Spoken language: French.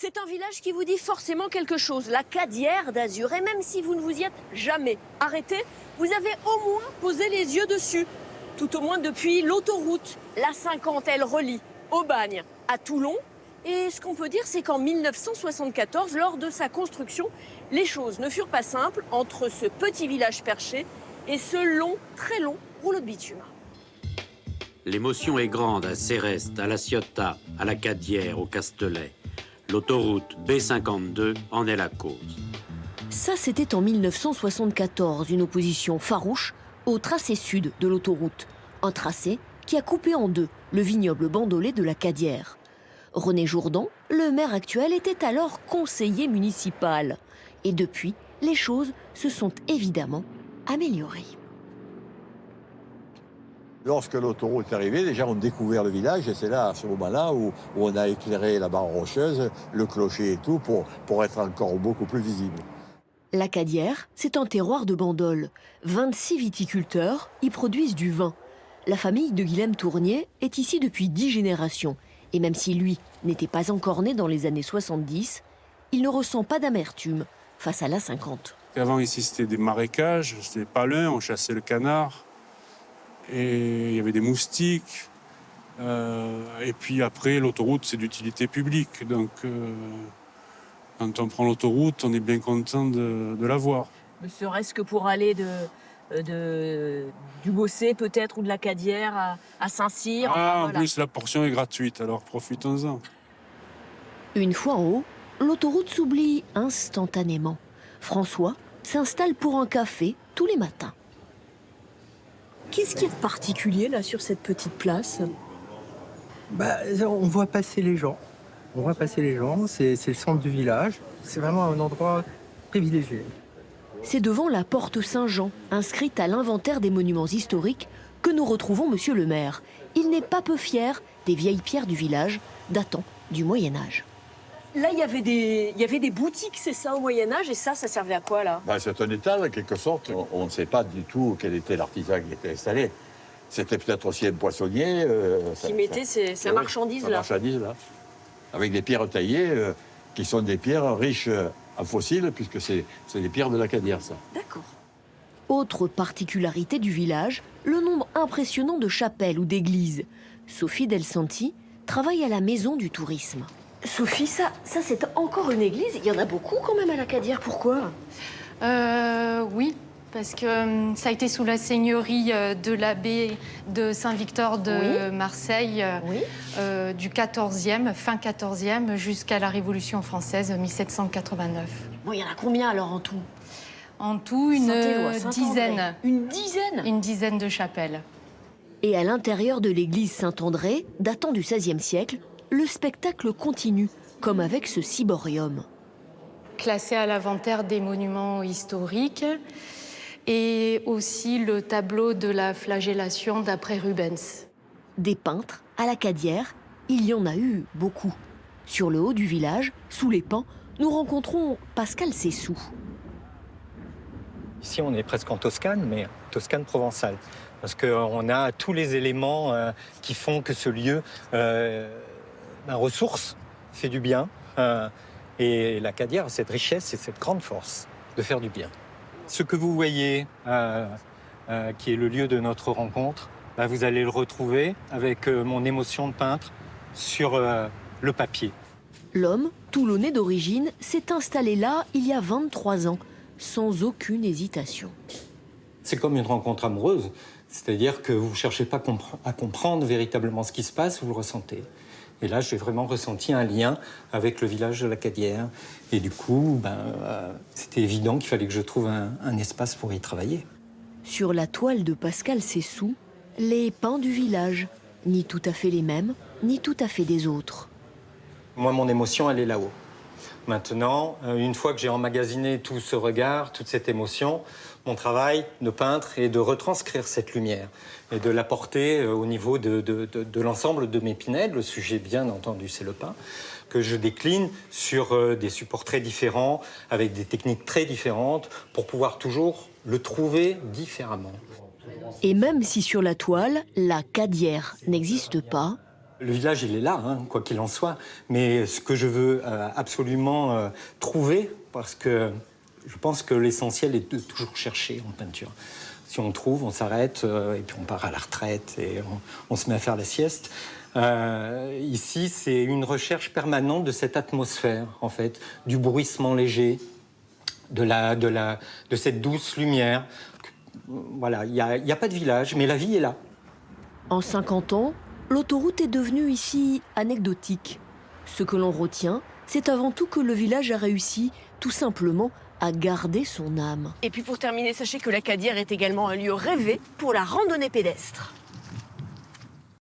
C'est un village qui vous dit forcément quelque chose, la Cadière d'Azur. Et même si vous ne vous y êtes jamais arrêté, vous avez au moins posé les yeux dessus. Tout au moins depuis l'autoroute. La 50, elle relie Aubagne à Toulon. Et ce qu'on peut dire, c'est qu'en 1974, lors de sa construction, les choses ne furent pas simples entre ce petit village perché et ce long, très long rouleau de bitume. L'émotion est grande à Céreste, à La Ciotat, à la Cadière, au Castellet. L'autoroute B52 en est la cause. Ça, c'était en 1974, une opposition farouche au tracé sud de l'autoroute. Un tracé qui a coupé en deux le vignoble bandolé de la Cadière. René Jourdan, le maire actuel, était alors conseiller municipal. Et depuis, les choses se sont évidemment améliorées. Lorsque l'autoroute est arrivée, les gens ont découvert le village et c'est là, à ce moment-là, où on a éclairé la barre rocheuse, le clocher et tout, pour être encore beaucoup plus visible. La Cadière, c'est un terroir de Bandol. 26 viticulteurs y produisent du vin. La famille de Guilhem Tournier est ici depuis 10 générations. Et même si lui n'était pas encore né dans les années 70, il ne ressent pas d'amertume face à la 50. Avant, ici, c'était des marécages, c'était pas loin, on chassait le canard. Et il y avait des moustiques. Et puis après, l'autoroute, c'est d'utilité publique. Donc, quand on prend l'autoroute, on est bien content de la voir. Ne serait-ce que pour aller du Bossé peut-être ou de la Cadière à Saint-Cyr. En voilà. plus, la portion est gratuite, alors profitons-en. Une fois en haut, l'autoroute s'oublie instantanément. François s'installe pour un café tous les matins. Qu'est-ce qu'il y a de particulier là sur cette petite place ? On voit passer les gens. On voit passer les gens, c'est le centre du village. C'est vraiment un endroit privilégié. C'est devant la porte Saint-Jean, inscrite à l'inventaire des monuments historiques, que nous retrouvons monsieur le maire. Il n'est pas peu fier des vieilles pierres du village, datant du Moyen-Âge. Là, il y avait des boutiques, c'est ça, au Moyen-Âge, et ça servait à quoi, là ? C'est un étal, en quelque sorte. On ne sait pas du tout quel était l'artisan qui était installé. C'était peut-être aussi un poissonnier. Qui mettait sa marchandise, là. Avec des pierres taillées, qui sont des pierres riches en fossiles, puisque c'est des pierres de la Cadière, ça. D'accord. Autre particularité du village, le nombre impressionnant de chapelles ou d'églises. Sophie Del Santi travaille à la maison du tourisme. Sophie, ça c'est encore une église. Il y en a beaucoup quand même à la Cadière. Pourquoi ? Oui, parce que ça a été sous la seigneurie de l'abbé de Saint-Victor de Marseille du 14e, fin 14e, jusqu'à la Révolution française, 1789. Bon, il y en a combien alors en tout ? En tout, une dizaine. Une dizaine ? Une dizaine de chapelles. Et à l'intérieur de l'église Saint-André, datant du XVIe siècle, le spectacle continue, comme avec ce ciborium. Classé à l'inventaire des monuments historiques, et aussi le tableau de la flagellation d'après Rubens. Des peintres à la Cadière, il y en a eu beaucoup. Sur le haut du village, sous les pins, nous rencontrons Pascal Sessou. Ici, on est presque en Toscane, mais Toscane provençale. Parce qu'on a tous les éléments qui font que ce lieu ressource, fait du bien. Et la Cadière a cette richesse et cette grande force de faire du bien. Ce que vous voyez, qui est le lieu de notre rencontre, vous allez le retrouver avec mon émotion de peintre sur le papier. L'homme, toulonnais d'origine, s'est installé là il y a 23 ans, sans aucune hésitation. C'est comme une rencontre amoureuse, c'est-à-dire que vous ne cherchez pas à comprendre véritablement ce qui se passe, vous le ressentez. Et là, j'ai vraiment ressenti un lien avec le village de la Cadière. Et du coup, c'était évident qu'il fallait que je trouve un espace pour y travailler. Sur la toile de Pascal Sessou, les pins du village, ni tout à fait les mêmes, ni tout à fait des autres. Moi, mon émotion, elle est là-haut. Maintenant, une fois que j'ai emmagasiné tout ce regard, toute cette émotion, mon travail de peintre est de retranscrire cette lumière et de l'apporter au niveau de l'ensemble de mes pinèdes. Le sujet, bien entendu, c'est le pain, que je décline sur des supports très différents, avec des techniques très différentes, pour pouvoir toujours le trouver différemment. Et même si sur la toile, la Cadière n'existe pas, Le village, il est là, hein, quoi qu'il en soit. Mais ce que je veux absolument trouver, parce que je pense que l'essentiel est de toujours chercher en peinture. Si on trouve, on s'arrête et puis on part à la retraite et on se met à faire la sieste. Ici, c'est une recherche permanente de cette atmosphère, en fait, du bruissement léger, de cette douce lumière. Voilà, il n'y a pas de village, mais la vie est là. En 50 ans, l'autoroute est devenue ici anecdotique. Ce que l'on retient, c'est avant tout que le village a réussi, tout simplement, à garder son âme. Et puis pour terminer, sachez que la Cadière est également un lieu rêvé pour la randonnée pédestre.